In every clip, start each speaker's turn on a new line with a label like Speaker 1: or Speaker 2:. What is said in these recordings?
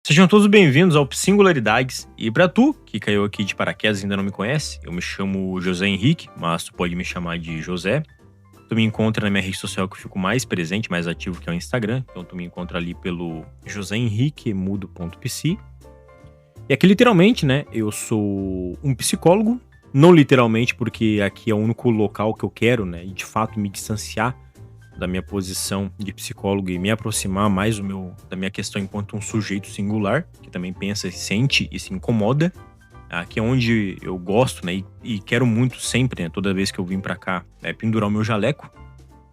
Speaker 1: Sejam todos bem-vindos ao Singularidades. E pra tu, que caiu aqui de paraquedas e ainda não me conhece, eu me chamo José Henrique, mas tu pode me chamar de José. Tu me encontra na minha rede social que eu fico mais presente, mais ativo, que é o Instagram. Então tu me encontra ali pelo joséhenriquemudo.pc. E aqui literalmente, né, eu sou um psicólogo. Não literalmente, porque aqui é o único local que eu quero, né, de fato me distanciar da minha posição de psicólogo e me aproximar mais da minha questão enquanto um sujeito singular, que também pensa, sente e se incomoda. Aqui é onde eu gosto, né, e quero muito sempre, né, toda vez que eu vim pra cá, pendurar o meu jaleco,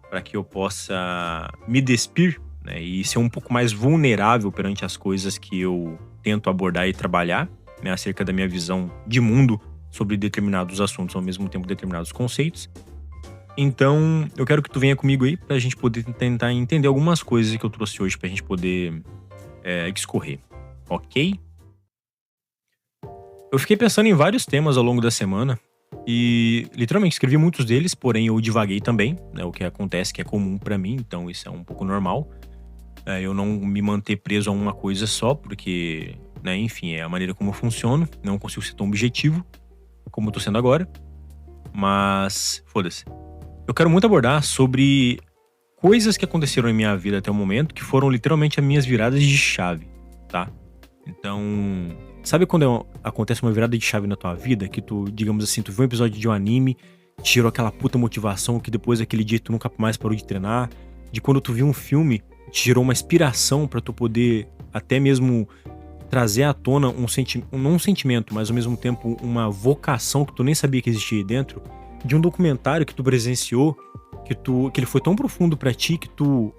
Speaker 1: para que eu possa me despir, né, e ser um pouco mais vulnerável perante as coisas que eu tento abordar e trabalhar, né, acerca da minha visão de mundo sobre determinados assuntos, ao mesmo tempo determinados conceitos. Então, eu quero que tu venha comigo aí pra gente poder tentar entender algumas coisas que eu trouxe hoje pra gente poder discorrer, ok? Eu fiquei pensando em vários temas ao longo da semana e literalmente escrevi muitos deles, porém eu divaguei também, né? O que acontece que é comum pra mim, então isso é um pouco normal. Eu não me manter preso a uma coisa só, porque, né, enfim, é a maneira como eu funciono, não consigo ser tão objetivo como eu tô sendo agora, mas foda-se. Eu quero muito abordar sobre coisas que aconteceram em minha vida até o momento que foram literalmente as minhas viradas de chave, tá? Então, sabe quando acontece uma virada de chave na tua vida, que tu, digamos assim, tu viu um episódio de um anime, te tirou aquela puta motivação que depois daquele dia tu nunca mais parou de treinar, de quando tu viu um filme, te gerou uma inspiração pra tu poder até mesmo trazer à tona não um sentimento, mas ao mesmo tempo uma vocação que tu nem sabia que existia aí dentro, de um documentário que tu presenciou, que ele foi tão profundo pra ti que tu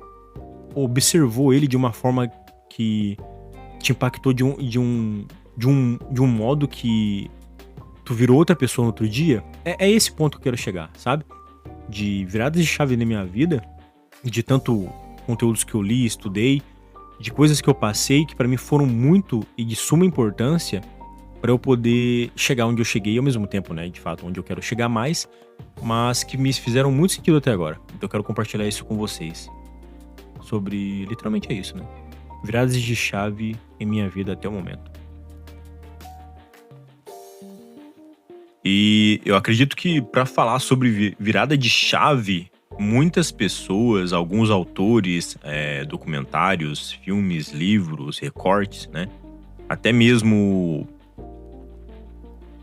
Speaker 1: observou ele de uma forma que te impactou de um modo que tu virou outra pessoa no outro dia. É esse ponto que eu quero chegar, sabe? De viradas de chave na minha vida, de tanto conteúdos que eu li, estudei, de coisas que eu passei que pra mim foram muito e de suma importância pra eu poder chegar onde eu cheguei ao mesmo tempo, né? De fato, onde eu quero chegar mais, mas que me fizeram muito sentido até agora. Então eu quero compartilhar isso com vocês. Sobre, literalmente é isso, né? Viradas de chave em minha vida até o momento. E eu acredito que pra falar sobre virada de chave, muitas pessoas, alguns autores, documentários, filmes, livros, recortes, né? Até mesmo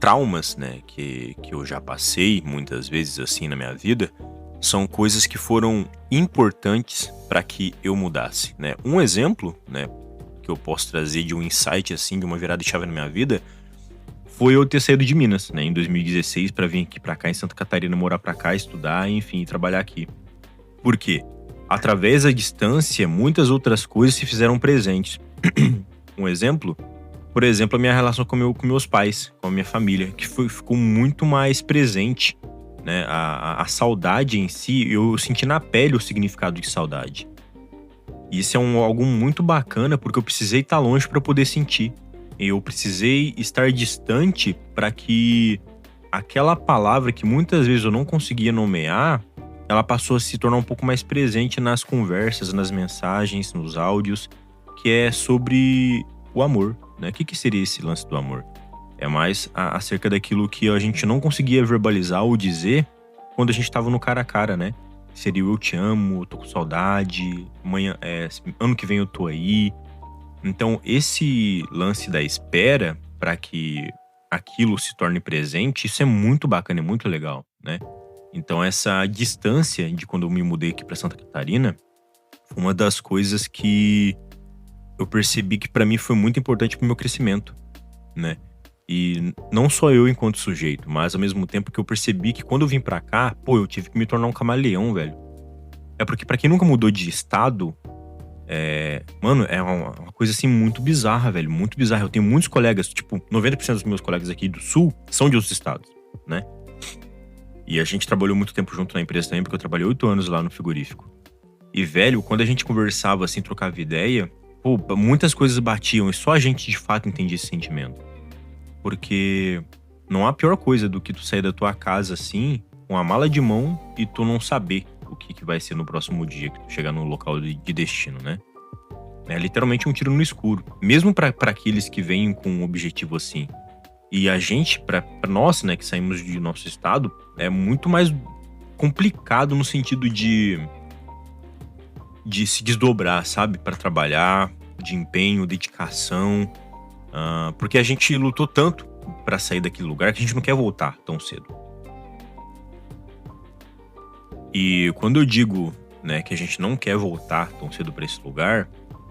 Speaker 1: traumas, né, que eu já passei muitas vezes assim na minha vida, são coisas que foram importantes para que eu mudasse, né? Um exemplo, né, que eu posso trazer de um insight assim, de uma virada de chave na minha vida, foi eu ter saído de Minas, né, em 2016 para vir aqui para cá em Santa Catarina, morar para cá, estudar, enfim, trabalhar aqui. Por quê? Através da distância, muitas outras coisas se fizeram presentes. Um exemplo, por exemplo, a minha relação com meus pais, com a minha família, que ficou muito mais presente, né? A saudade em si, eu senti na pele o significado de saudade. E isso é algo muito bacana, porque eu precisei estar longe para poder sentir. Eu precisei estar distante para que aquela palavra que muitas vezes eu não conseguia nomear, ela passou a se tornar um pouco mais presente nas conversas, nas mensagens, nos áudios, que é sobre o amor, né? O que seria esse lance do amor? É mais acerca daquilo que a gente não conseguia verbalizar ou dizer quando a gente tava no cara a cara, né? Seria o eu te amo, eu tô com saudade, amanhã, ano que vem eu tô aí. Então, esse lance da espera para que aquilo se torne presente, isso é muito bacana, é muito legal, né? Então, essa distância de quando eu me mudei aqui pra Santa Catarina foi uma das coisas que eu percebi que pra mim foi muito importante pro meu crescimento, né? E não só eu enquanto sujeito, mas ao mesmo tempo que eu percebi que quando eu vim pra cá, pô, eu tive que me tornar um camaleão, velho. É porque pra quem nunca mudou de estado, mano, é uma coisa assim muito bizarra, velho, muito bizarra. Eu tenho muitos colegas, tipo, 90% dos meus colegas aqui do sul são de outros estados, né? E a gente trabalhou muito tempo junto na empresa também, porque eu trabalhei 8 anos lá no frigorífico. E, velho, quando a gente conversava assim, trocava ideia, pô, muitas coisas batiam e só a gente de fato entendia esse sentimento. Porque não há pior coisa do que tu sair da tua casa assim, com a mala de mão e tu não saber o que vai ser no próximo dia que tu chegar no local de destino, né? É literalmente um tiro no escuro. Mesmo pra aqueles que vêm com um objetivo assim. E a gente, pra nós, né, que saímos de nosso estado, é muito mais complicado no sentido de se desdobrar, sabe? Pra trabalhar, de empenho, dedicação. Porque a gente lutou tanto pra sair daquele lugar que a gente não quer voltar tão cedo. E quando eu digo, né, que a gente não quer voltar tão cedo pra esse lugar,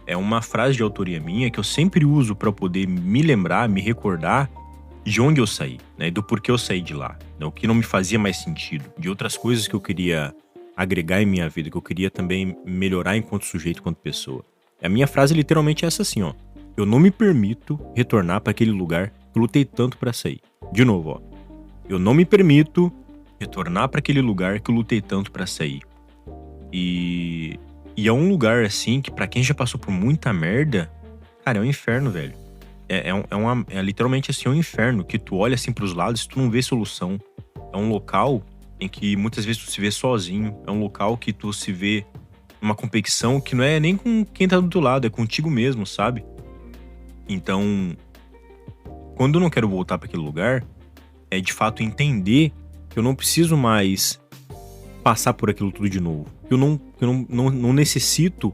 Speaker 1: é uma frase de autoria minha que eu sempre uso pra poder me lembrar, me recordar de onde eu saí, né, do porquê eu saí de lá, né, o que não me fazia mais sentido, de outras coisas que eu queria agregar em minha vida, que eu queria também melhorar enquanto sujeito, enquanto pessoa. A minha frase literalmente é essa assim, ó: eu não me permito retornar pra aquele lugar que eu lutei tanto pra sair. De novo, ó: eu não me permito retornar pra aquele lugar que eu lutei tanto pra sair. E é um lugar assim que pra quem já passou por muita merda, cara, é um inferno, velho. É literalmente assim, um inferno que tu olha assim pros lados e tu não vê solução. É um local em que muitas vezes tu se vê sozinho. É um local que tu se vê numa competição que não é nem com quem tá do teu lado, é contigo mesmo, sabe? Então, quando eu não quero voltar pra aquele lugar, é de fato entender que eu não preciso mais passar por aquilo tudo de novo. Eu não necessito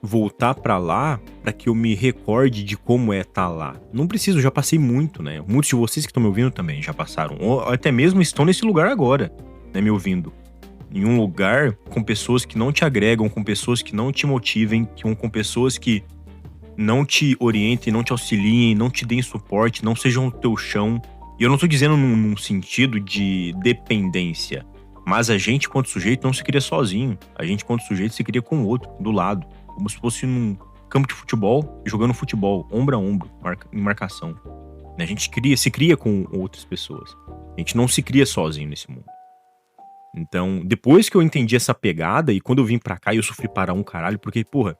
Speaker 1: voltar pra lá pra que eu me recorde de como é estar lá. Não preciso, eu já passei muito, né? Muitos de vocês que estão me ouvindo também já passaram, ou até mesmo estão nesse lugar agora, né, me ouvindo. Em um lugar com pessoas que não te agregam, com pessoas que não te motivem, com pessoas que não te orientem, não te auxiliem, não te deem suporte, não sejam o teu chão. E eu não tô dizendo num sentido de dependência, mas a gente, quanto sujeito, não se cria sozinho. A gente, quanto sujeito, se cria com o outro, do lado. Como se fosse num campo de futebol, jogando futebol, ombro a ombro, em marcação. A gente se cria com outras pessoas. A gente não se cria sozinho nesse mundo. Então, depois que eu entendi essa pegada, e quando eu vim pra cá, eu sofri para um caralho, porque, porra,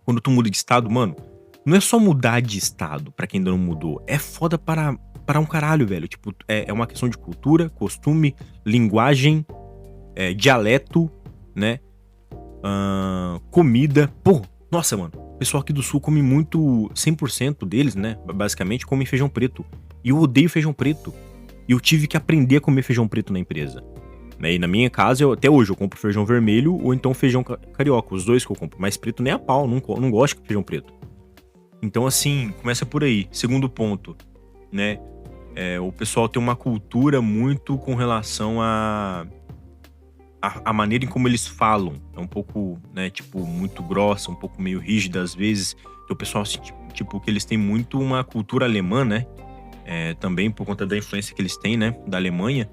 Speaker 1: quando tu muda de estado, mano, não é só mudar de estado, pra quem ainda não mudou. É foda para um caralho, velho. Tipo, é uma questão de cultura, costume, linguagem, dialeto, né? Comida. Pô, nossa, mano. O pessoal aqui do sul come muito, 100% deles, né? Basicamente, come feijão preto. E eu odeio feijão preto. E eu tive que aprender a comer feijão preto na empresa. Né? E na minha casa, até hoje, eu compro feijão vermelho ou então feijão carioca. Os dois que eu compro. Mas preto nem a pau, não gosto de feijão preto. Então, assim, começa por aí. Segundo ponto, né? O pessoal tem uma cultura muito com relação a maneira em como eles falam. É um pouco, né, tipo, muito grossa, um pouco meio rígida às vezes. O pessoal, tipo, que eles têm muito uma cultura alemã, né? Também por conta da influência que eles têm, né, da Alemanha.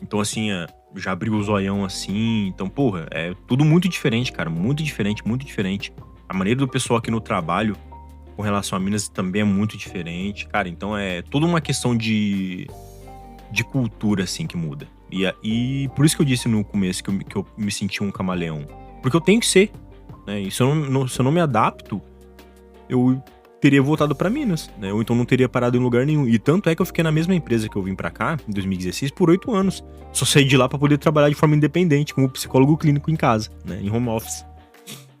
Speaker 1: Então, assim, já abriu o zoião assim. Então, porra, é tudo muito diferente, cara. Muito diferente, muito diferente. A maneira do pessoal aqui no trabalho com relação a Minas também é muito diferente. Cara, então é toda uma questão de cultura, assim, que muda. E por isso que eu disse no começo que eu me senti um camaleão. Porque eu tenho que ser, né? E se eu não me adapto, eu teria voltado pra Minas, né? Ou então não teria parado em lugar nenhum. E tanto é que eu fiquei na mesma empresa que eu vim pra cá, em 2016, por 8 anos. Só saí de lá pra poder trabalhar de forma independente, como psicólogo clínico em casa, né? Em home office.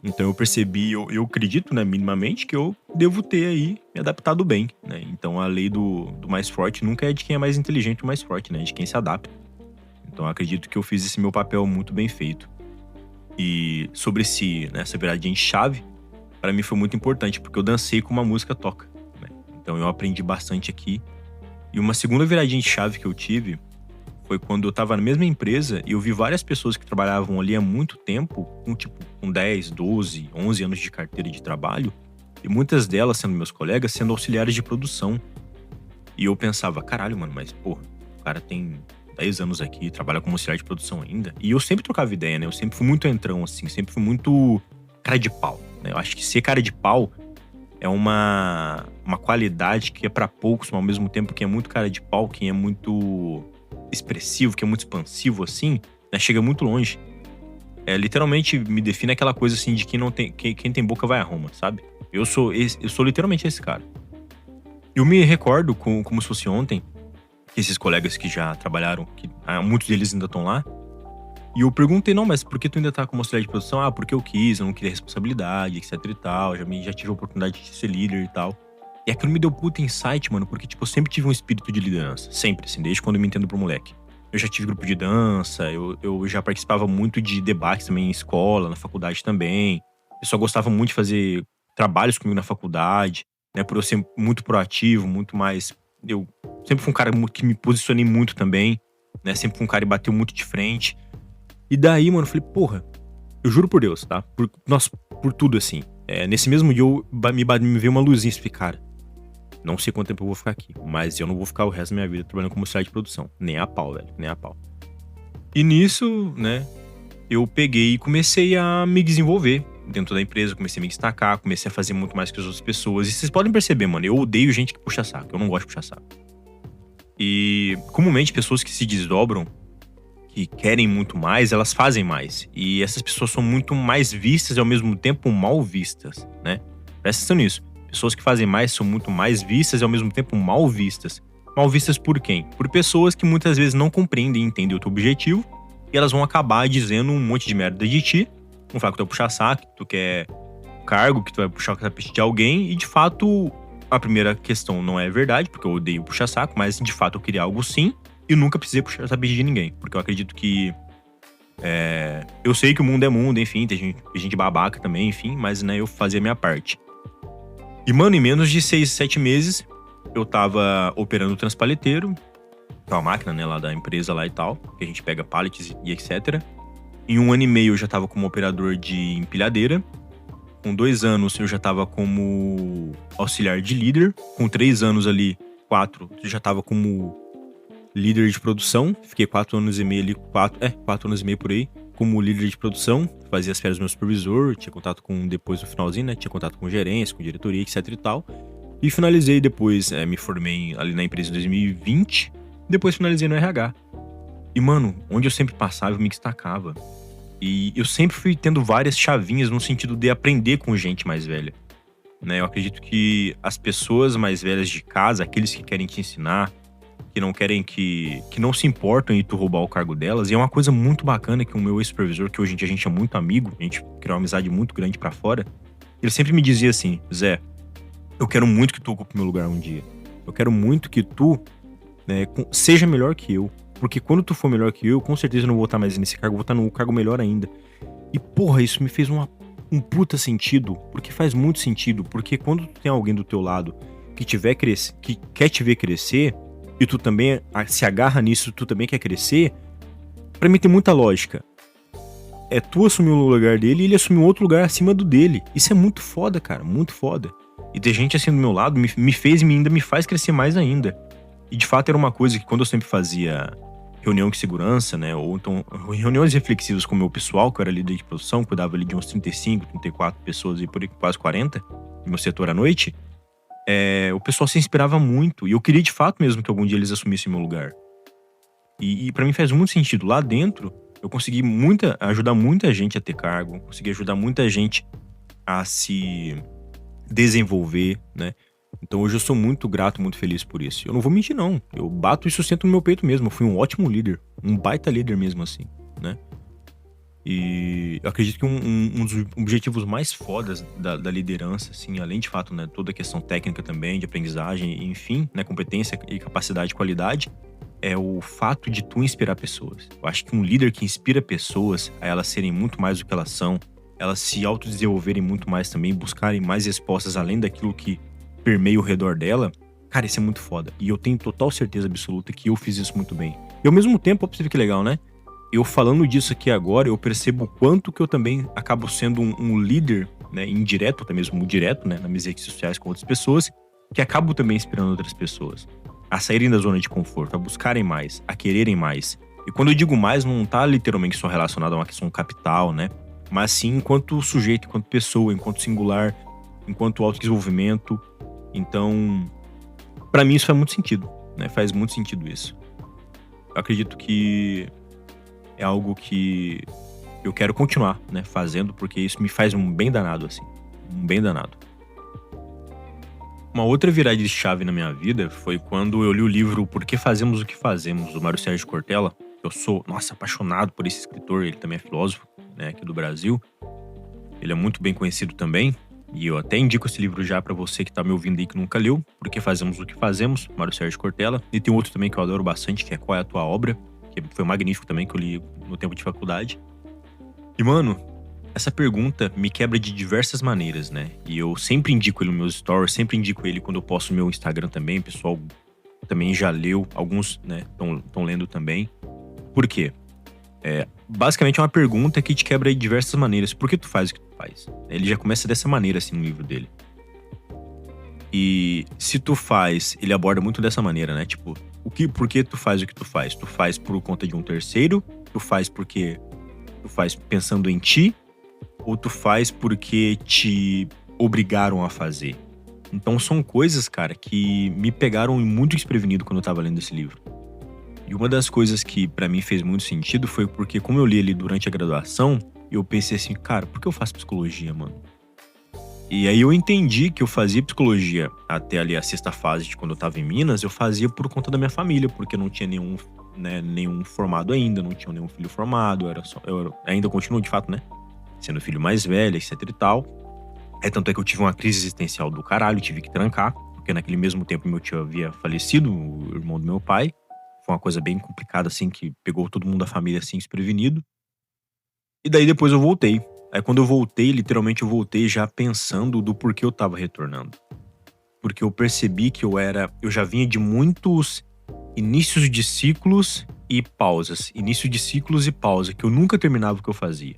Speaker 1: Então eu percebi, eu acredito, né, minimamente, que eu devo ter aí me adaptado bem, né? Então a lei do mais forte nunca é de quem é mais inteligente ou mais forte, né? É de quem se adapta. Então eu acredito que eu fiz esse meu papel muito bem feito. E sobre essa viradinha de chave, pra mim foi muito importante, porque eu dancei como a música toca, né? Então eu aprendi bastante aqui. E uma segunda viradinha de chave que eu tive foi quando eu tava na mesma empresa e eu vi várias pessoas que trabalhavam ali há muito tempo, com 10, 12, 11 anos de carteira de trabalho, e muitas delas, sendo meus colegas, sendo auxiliares de produção. E eu pensava, caralho, mano, mas porra, o cara tem 10 anos aqui, trabalha como auxiliar de produção ainda. E eu sempre trocava ideia, né? Eu sempre fui muito entrão, assim, sempre fui muito cara de pau, né? Eu acho que ser cara de pau é uma qualidade que é pra poucos, mas ao mesmo tempo quem é muito cara de pau, quem é muito expressivo, que é muito expansivo, assim, né, chega muito longe. Literalmente me define aquela coisa assim de quem tem boca vai a Roma, sabe? Eu sou literalmente esse cara. Eu me recordo como se fosse ontem, que esses colegas que já trabalharam, que muitos deles ainda estão lá, E eu perguntei, não, mas por que tu ainda tá como auxiliar de produção? Ah, porque eu quis, eu não queria responsabilidade, etc e tal. Já tive a oportunidade de ser líder e tal. E aquilo me deu puta insight, mano, porque, tipo, eu sempre tive um espírito de liderança. Sempre, assim, desde quando eu me entendo pro moleque. Eu já tive grupo de dança, eu já participava muito de debates também em escola, na faculdade também. Eu só gostava muito de fazer trabalhos comigo na faculdade, né, por eu ser muito proativo, muito mais. Eu sempre fui um cara que me posicionei muito também, né, sempre fui um cara que bateu muito de frente. E daí, mano, eu falei, porra, eu juro por Deus, tá? Nossa, por tudo assim. Nesse mesmo dia me veio uma luzinha e falei, cara, não sei quanto tempo eu vou ficar aqui, mas eu não vou ficar o resto da minha vida trabalhando como auxiliar de produção. Nem a pau, velho, nem a pau. E nisso, né, eu peguei e comecei a me desenvolver dentro da empresa, comecei a me destacar, comecei a fazer muito mais que as outras pessoas. E vocês podem perceber, mano, eu odeio gente que puxa saco, eu não gosto de puxar saco. E comumente pessoas que se desdobram, que querem muito mais, elas fazem mais. E essas pessoas são muito mais vistas e ao mesmo tempo mal vistas, né? Presta atenção nisso. Pessoas que fazem mais são muito mais vistas e ao mesmo tempo mal vistas. Mal vistas por quem? Por pessoas que muitas vezes não compreendem e entendem o teu objetivo e elas vão acabar dizendo um monte de merda de ti. Vão falar que tu vai puxar saco, que tu quer cargo, que tu vai puxar o tapete de alguém e de fato a primeira questão não é verdade, porque eu odeio puxar saco, mas de fato eu queria algo sim. E nunca precisei puxar tapete de ninguém. Porque eu acredito que. Eu sei que o mundo é mundo, enfim, tem gente babaca também, enfim, mas né, eu fazia a minha parte. E, mano, em menos de 6, 7 meses, eu tava operando o transpaleteiro, que é uma máquina, né, lá da empresa lá e tal, que a gente pega pallets e etc. Em 1 ano e meio eu já tava como operador de empilhadeira. Com 2 anos eu já tava como auxiliar de líder. Com 3 anos ali, 4, eu já tava como líder de produção, fiquei 4 anos e meio ali, 4 anos e meio por aí, como líder de produção, fazia as férias do meu supervisor, tinha contato com, depois no finalzinho, né, tinha contato com gerência, com diretoria, etc e tal, e finalizei depois, me formei ali na empresa em 2020, depois finalizei no RH. E mano, onde eu sempre passava, eu me destacava, e eu sempre fui tendo várias chavinhas no sentido de aprender com gente mais velha, né, eu acredito que as pessoas mais velhas de casa, aqueles que querem te ensinar, que não querem que não se importam em tu roubar o cargo delas. E é uma coisa muito bacana que o meu ex-supervisor, que hoje em dia a gente é muito amigo, a gente criou uma amizade muito grande pra fora, ele sempre me dizia assim, Zé, eu quero muito que tu ocupe meu lugar um dia. Eu quero muito que tu, né, seja melhor que eu. Porque quando tu for melhor que eu, com certeza eu não vou estar mais nesse cargo, vou estar num cargo melhor ainda. E porra, isso me fez um puta sentido, porque faz muito sentido, porque quando tu tem alguém do teu lado que quer te ver crescer, e tu também se agarra nisso, tu também quer crescer, pra mim tem muita lógica. É tu assumir o lugar dele e ele assumir um outro lugar acima do dele. Isso é muito foda, cara, muito foda. E ter gente assim do meu lado me fez e ainda me faz crescer mais ainda. E de fato era uma coisa que quando eu sempre fazia reunião de segurança, né, ou então reuniões reflexivas com o meu pessoal, que eu era líder de produção, cuidava ali de uns 35, 34 pessoas e por aí quase 40 no meu setor à noite, o pessoal se inspirava muito. E eu queria de fato mesmo que algum dia eles assumissem meu lugar. E pra mim faz muito sentido. Lá dentro, eu consegui ajudar muita gente a ter cargo. Consegui ajudar muita gente a se desenvolver, né? Então hoje eu sou muito grato, muito feliz por isso. Eu não vou mentir, não. Eu bato e sustento no meu peito mesmo. Eu fui um ótimo líder. Um baita líder mesmo, assim, né? E eu acredito que um dos objetivos mais fodas da liderança, assim, além de fato, né, toda a questão técnica também, de aprendizagem, enfim, né, competência e capacidade e qualidade, é o fato de tu inspirar pessoas. Eu acho que um líder que inspira pessoas a elas serem muito mais do que elas são, elas se autodesenvolverem muito mais também, buscarem mais respostas além daquilo que permeia o redor dela, cara, isso é muito foda. E eu tenho total certeza absoluta que eu fiz isso muito bem. E ao mesmo tempo, ó, pra você ver que legal, né? Eu falando disso aqui agora, eu percebo o quanto que eu também acabo sendo um líder, né, indireto, até mesmo direto, né, nas minhas redes sociais com outras pessoas, que acabo também inspirando outras pessoas a saírem da zona de conforto, a buscarem mais, a quererem mais. E quando eu digo mais, não tá literalmente só relacionado a uma questão capital, né, mas sim enquanto sujeito, enquanto pessoa, enquanto singular, enquanto autodesenvolvimento. Então, pra mim isso faz muito sentido, né, faz muito sentido isso. Eu acredito que é algo que eu quero continuar, né, fazendo, porque isso me faz um bem danado, assim. Um bem danado. Uma outra virada de chave na minha vida foi quando eu li o livro Por que Fazemos o que Fazemos, do Mário Sérgio Cortella. eu sou, nossa, apaixonado por esse escritor, ele também é filósofo, né, aqui do Brasil. Ele é muito bem conhecido também, e eu até indico esse livro já pra você que tá me ouvindo aí que nunca leu, Porque Fazemos o que Fazemos, Mário Sérgio Cortella. E tem outro também que eu adoro bastante, que é Qual é a Tua Obra, que foi magnífico também, que eu li no tempo de faculdade. E, mano, essa pergunta me quebra de diversas maneiras, né? E eu sempre indico ele nos meus stories, sempre indico ele quando eu posto no meu Instagram também. O pessoal também já leu, alguns, né, estão lendo também. Por quê? Basicamente é uma pergunta que te quebra de diversas maneiras. Por que tu faz o que tu faz? Ele já começa dessa maneira, assim, no livro dele. E se tu faz, ele aborda muito dessa maneira, né? Tipo, por que tu faz o que tu faz? Tu faz por conta de um terceiro? Tu faz porque tu faz pensando em ti? Ou tu faz porque te obrigaram a fazer? Então são coisas, cara, que me pegaram muito desprevenido quando eu tava lendo esse livro. E uma das coisas que pra mim fez muito sentido foi porque, como eu li ele durante a graduação, eu pensei assim, cara, por que eu faço psicologia, mano? E aí eu entendi que eu fazia psicologia até ali a sexta fase de quando eu tava em Minas, eu fazia por conta da minha família, porque eu não tinha nenhum, né, nenhum formado ainda, não tinha nenhum filho formado, ainda continuo de fato, né, sendo o filho mais velho, etc e tal. Tanto é que eu tive uma crise existencial do caralho, tive que trancar, porque naquele mesmo tempo meu tio havia falecido, o irmão do meu pai. Foi uma coisa bem complicada, assim, que pegou todo mundo da família, assim, desprevenido. E daí depois eu voltei. Aí quando eu voltei, literalmente eu voltei já pensando do porquê eu tava retornando. Porque eu percebi que eu já vinha de muitos inícios de ciclos e pausas. Início de ciclos e pausa, que eu nunca terminava o que eu fazia.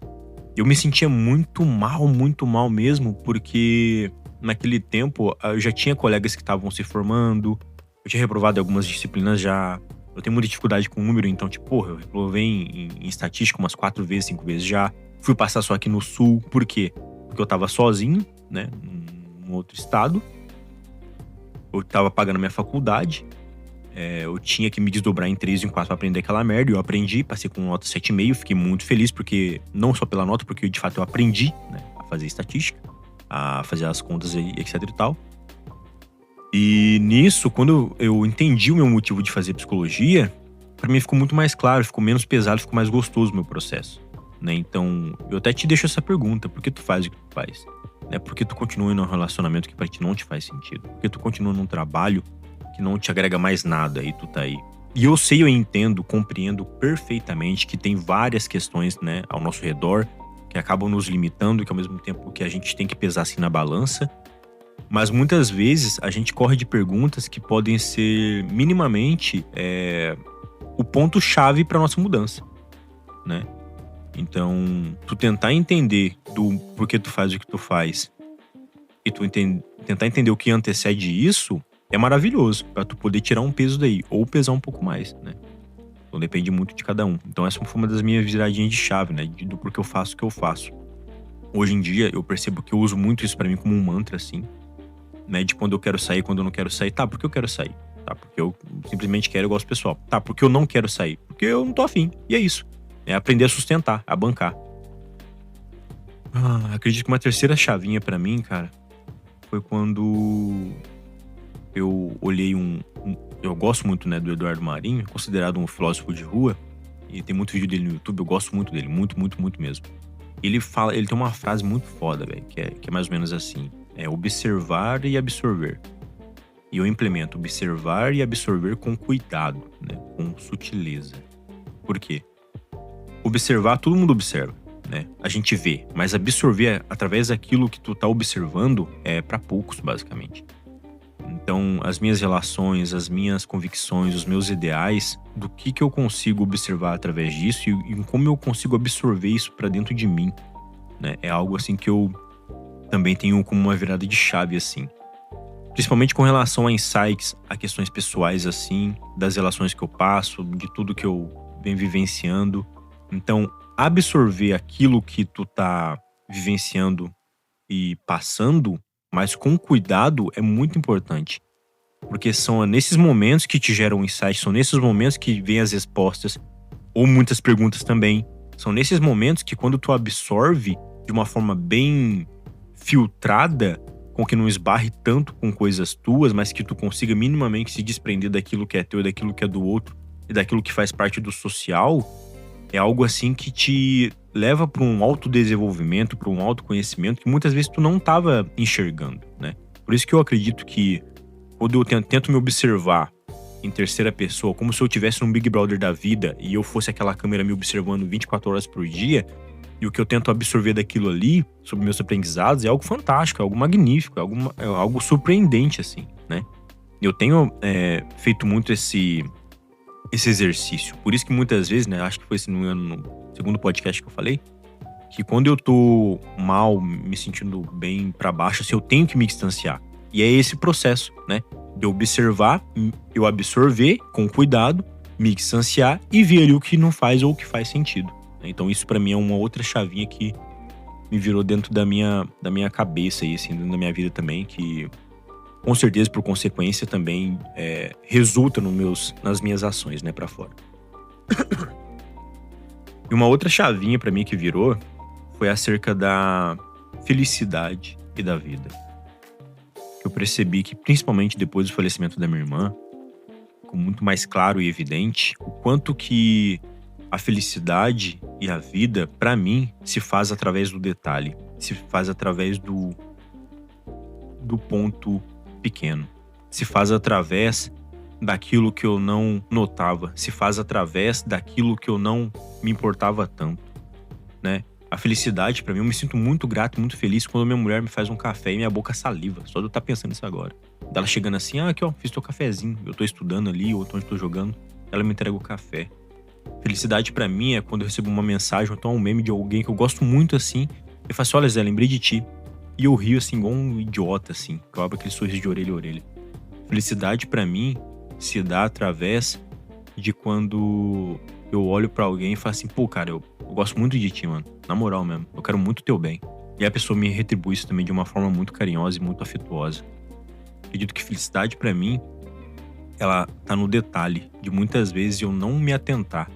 Speaker 1: Eu me sentia muito mal mesmo, porque naquele tempo eu já tinha colegas que estavam se formando, eu tinha reprovado algumas disciplinas já. Eu tenho muita dificuldade com número, então, tipo, porra, eu reprovei em estatística umas 4 vezes, 5 vezes já. Fui passar só aqui no sul, por quê? Porque eu tava sozinho, né, num outro estado. Eu tava pagando minha faculdade. Eu tinha que me desdobrar em 3 e em 4 pra aprender aquela merda. E eu aprendi, passei com nota 7,5. Fiquei muito feliz, porque não só pela nota, porque de fato eu aprendi, né, a fazer estatística, a fazer as contas e etc e tal. E nisso, quando eu entendi o meu motivo de fazer psicologia, pra mim ficou muito mais claro, ficou menos pesado, ficou mais gostoso o meu processo, né? Então, eu até te deixo essa pergunta: por que tu faz o que tu faz? Né? Por que tu continua em um relacionamento que pra ti não te faz sentido? Por que tu continua num trabalho que não te agrega mais nada e tu tá aí? E eu sei, eu entendo, compreendo perfeitamente que tem várias questões, né, ao nosso redor que acabam nos limitando, que ao mesmo tempo que a gente tem que pesar assim na balança. Mas muitas vezes a gente corre de perguntas que podem ser minimamente o ponto-chave para nossa mudança, né? Então, tu tentar entender do porquê tu faz o que tu faz e tentar entender o que antecede isso é maravilhoso, para tu poder tirar um peso daí, ou pesar um pouco mais, né? Então depende muito de cada um. Então essa foi uma das minhas viradinhas de chave, né? Do porquê eu faço o que eu faço. Hoje em dia eu percebo que eu uso muito isso para mim como um mantra, assim, né, de quando eu quero sair, quando eu não quero sair. Tá, porque eu quero sair. Tá, porque eu simplesmente quero, eu gosto pessoal. Tá, porque eu não quero sair. Porque eu não tô afim. E é isso. É aprender a sustentar, a bancar. Acredito que uma terceira chavinha pra mim, cara, foi quando eu olhei eu gosto muito, né, do Eduardo Marinho, considerado um filósofo de rua. E tem muito vídeo dele no YouTube, eu gosto muito dele. Muito, muito, muito mesmo. Ele tem uma frase muito foda, velho, que é mais ou menos assim: observar e absorver. E eu implemento observar e absorver com cuidado, né? Com sutileza. Por quê? Observar, todo mundo observa, né? A gente vê, mas absorver através daquilo que tu tá observando é pra poucos, basicamente. Então, as minhas relações, as minhas convicções, os meus ideais, do que eu consigo observar através disso e como eu consigo absorver isso pra dentro de mim, né? É algo assim que eu também tenho como uma virada de chave, assim. Principalmente com relação a insights, a questões pessoais, assim, das relações que eu passo, de tudo que eu venho vivenciando. Então, absorver aquilo que tu tá vivenciando e passando, mas com cuidado, é muito importante. Porque são nesses momentos que te geram insights, são nesses momentos que vêm as respostas, ou muitas perguntas também. São nesses momentos que, quando tu absorve de uma forma bem filtrada, com que não esbarre tanto com coisas tuas, mas que tu consiga minimamente se desprender daquilo que é teu e daquilo que é do outro, e daquilo que faz parte do social é algo assim que te leva para um autodesenvolvimento, para um autoconhecimento que muitas vezes tu não estava enxergando, né? Por isso que eu acredito que quando eu tento me observar em terceira pessoa, como se eu estivesse num Big Brother da vida e eu fosse aquela câmera me observando 24 horas por dia, e o que eu tento absorver daquilo ali, sobre meus aprendizados, é algo fantástico, é algo magnífico, é algo surpreendente, assim, né? Eu tenho feito muito esse exercício. Por isso que muitas vezes, né, acho que foi, se não me engano, no segundo podcast que eu falei, que quando eu tô mal, me sentindo bem pra baixo, assim, eu tenho que me distanciar. E é esse processo, né? De observar, eu absorver com cuidado, me distanciar e ver ali o que não faz ou o que faz sentido. Então isso pra mim é uma outra chavinha que me virou dentro da minha cabeça e assim, dentro da minha vida também, que com certeza, por consequência, também resulta nas minhas ações, né, pra fora. E uma outra chavinha pra mim que virou foi acerca da felicidade e da vida. Eu percebi que, principalmente depois do falecimento da minha irmã, ficou muito mais claro e evidente o quanto que a felicidade e a vida, pra mim, se faz através do detalhe, se faz através do ponto pequeno, se faz através daquilo que eu não notava, se faz através daquilo que eu não me importava tanto, né? A felicidade, pra mim, eu me sinto muito grato, muito feliz quando minha mulher me faz um café e minha boca saliva. Só de eu estar pensando nisso agora. Dela chegando assim, aqui ó, fiz teu cafezinho. Eu tô estudando ali, ou tô jogando. Ela me entrega o café. Felicidade pra mim é quando eu recebo uma mensagem, ou então um meme de alguém que eu gosto muito assim. E falo assim, olha Zé, lembrei de ti. E eu rio assim, igual um idiota assim. Que eu abro aquele sorriso de orelha a orelha. Felicidade pra mim se dá através de quando eu olho pra alguém e falo assim, pô, cara, eu gosto muito de ti, mano. Na moral mesmo. Eu quero muito teu bem. E a pessoa me retribui isso também de uma forma muito carinhosa e muito afetuosa. Acredito que felicidade pra mim, ela tá no detalhe de muitas vezes eu não me atentar.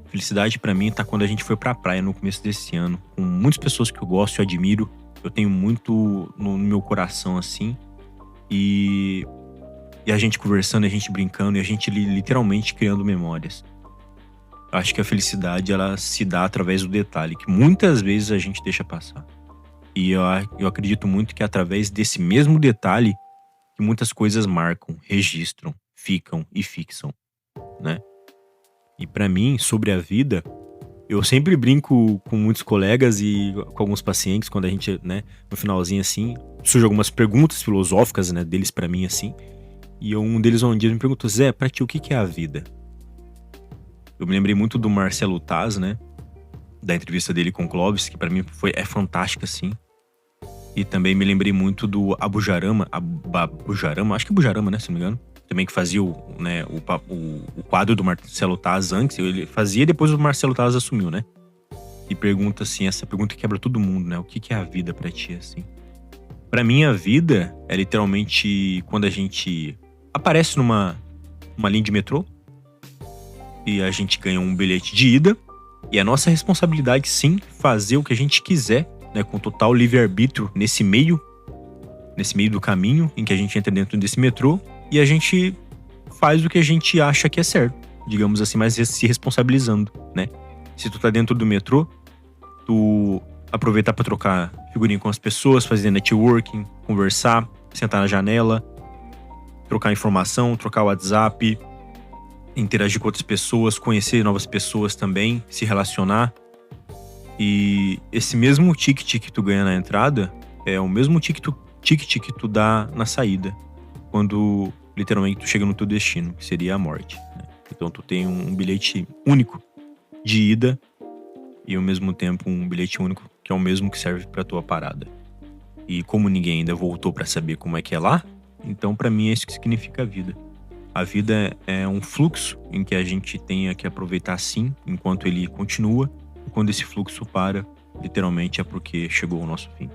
Speaker 1: Felicidade pra mim tá quando a gente foi pra praia no começo desse ano, com muitas pessoas que eu gosto e admiro. Eu tenho muito no meu coração, assim. E a gente conversando, a gente brincando e a gente literalmente criando memórias. Acho que a felicidade, ela se dá através do detalhe, que muitas vezes a gente deixa passar. E eu acredito muito que é através desse mesmo detalhe que muitas coisas marcam, registram, ficam e fixam, né? E pra mim, sobre a vida, eu sempre brinco com muitos colegas e com alguns pacientes, quando a gente, né, no finalzinho assim, surgem algumas perguntas filosóficas, né, deles pra mim, assim. E um deles um dia me perguntou, Zé, pra ti o que é a vida? Eu me lembrei muito do Marcelo Taz, né? Da entrevista dele com o Clóvis, que pra mim é fantástica, assim. E também me lembrei muito do Abu Jarama, acho que Abu Jarama, né, se não me engano. Também que fazia o quadro do Marcelo Taz antes, ele fazia depois o Marcelo Taz assumiu, né? E pergunta assim, essa pergunta quebra todo mundo, né? O que é a vida pra ti, assim? Pra mim, a vida é literalmente quando a gente aparece numa linha de metrô, e a gente ganha um bilhete de ida. E é nossa responsabilidade, sim, fazer o que a gente quiser, né, com total livre-arbítrio nesse meio do caminho em que a gente entra dentro desse metrô. E a gente faz o que a gente acha que é certo, digamos assim, mas se responsabilizando, né? Se tu tá dentro do metrô, tu aproveitar pra trocar figurinha com as pessoas, fazer networking, conversar, sentar na janela, trocar informação, trocar WhatsApp, interagir com outras pessoas, conhecer novas pessoas também, se relacionar. E esse mesmo ticket que tu ganha na entrada é o mesmo ticket que tu dá na saída, quando literalmente tu chega no teu destino, que seria a morte, né? Então tu tem um bilhete único de ida e ao mesmo tempo um bilhete único que é o mesmo que serve pra tua parada. E como ninguém ainda voltou pra saber como é que é lá, então pra mim é isso que significa a vida. A vida é um fluxo em que a gente tem que aproveitar, sim, enquanto ele continua. E quando esse fluxo para, literalmente é porque chegou o nosso fim.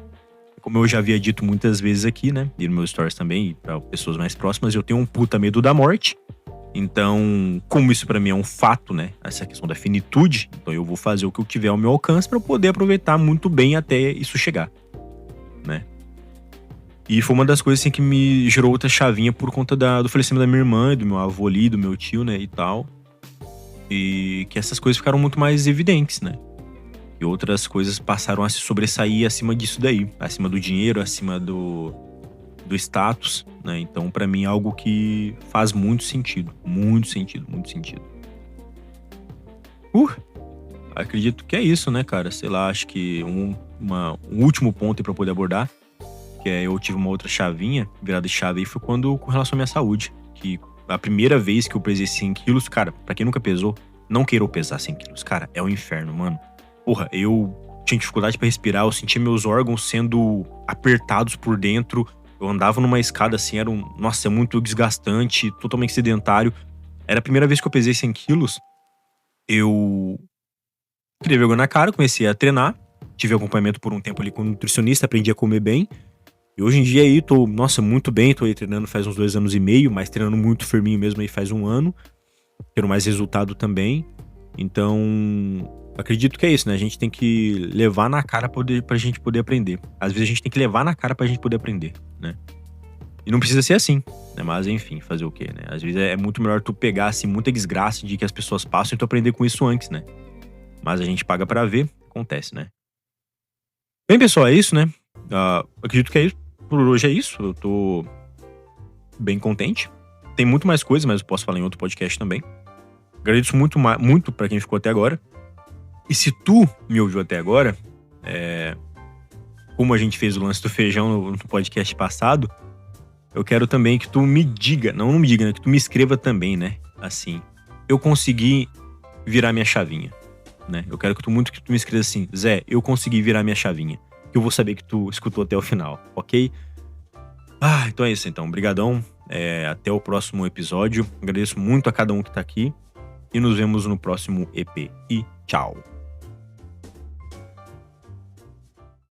Speaker 1: Como eu já havia dito muitas vezes aqui, né, e nos meus stories também, e para pessoas mais próximas, eu tenho um puta medo da morte. Então, como isso pra mim é um fato, né, essa questão da finitude, então eu vou fazer o que eu tiver ao meu alcance pra eu poder aproveitar muito bem até isso chegar, né. E foi uma das coisas assim que me gerou outra chavinha por conta do falecimento da minha irmã, do meu avô ali, do meu tio, né, e tal. e que essas coisas ficaram muito mais evidentes, né? E outras coisas passaram a se sobressair acima disso daí, acima do dinheiro, acima do status, né? Então, pra mim, é algo que faz muito sentido, muito sentido, muito sentido. Acredito que é isso, né, cara? Sei lá, acho que um último ponto aí pra eu poder abordar, que é eu tive uma outra chavinha, virada de chave aí, foi quando com relação à minha saúde. Que a primeira vez que eu pesei 100 quilos, cara, pra quem nunca pesou, não queira pesar 100 quilos, cara, é um inferno, mano. Porra, eu tinha dificuldade pra respirar, eu sentia meus órgãos sendo apertados por dentro. Eu andava numa escada assim, nossa, é muito desgastante, totalmente sedentário. Era a primeira vez que eu pesei 100 quilos. Eu criei vergonha na cara, comecei a treinar. Tive acompanhamento por um tempo ali com um nutricionista, aprendi a comer bem. E hoje em dia aí tô, nossa, muito bem. Tô aí treinando faz uns 2 anos e meio, mas treinando muito firminho mesmo aí faz 1 ano. Tendo mais resultado também. Então, acredito que é isso, né? A gente tem que levar na cara pra gente poder aprender. Às vezes a gente tem que levar na cara pra gente poder aprender, né? E não precisa ser assim, né? Mas enfim, fazer o quê, né? Às vezes é muito melhor tu pegar, assim, muita desgraça de que as pessoas passam e tu aprender com isso antes, né? Mas a gente paga pra ver, acontece, né? Bem, pessoal, é isso, né? Acredito que é isso. Por hoje é isso. Eu tô bem contente. Tem muito mais coisa, mas eu posso falar em outro podcast também. Agradeço muito pra quem ficou até agora. E se tu me ouviu até agora, como a gente fez o lance do feijão no podcast passado, eu quero também que tu me diga, não me diga, né? Que tu me escreva também, né? Assim, eu consegui virar minha chavinha, né? Eu quero que tu me escreva assim, Zé, eu consegui virar minha chavinha. Que eu vou saber que tu escutou até o final, ok? Então é isso então. Obrigadão. Até o próximo episódio. Agradeço muito a cada um que tá aqui. E nos vemos no próximo EP. E tchau.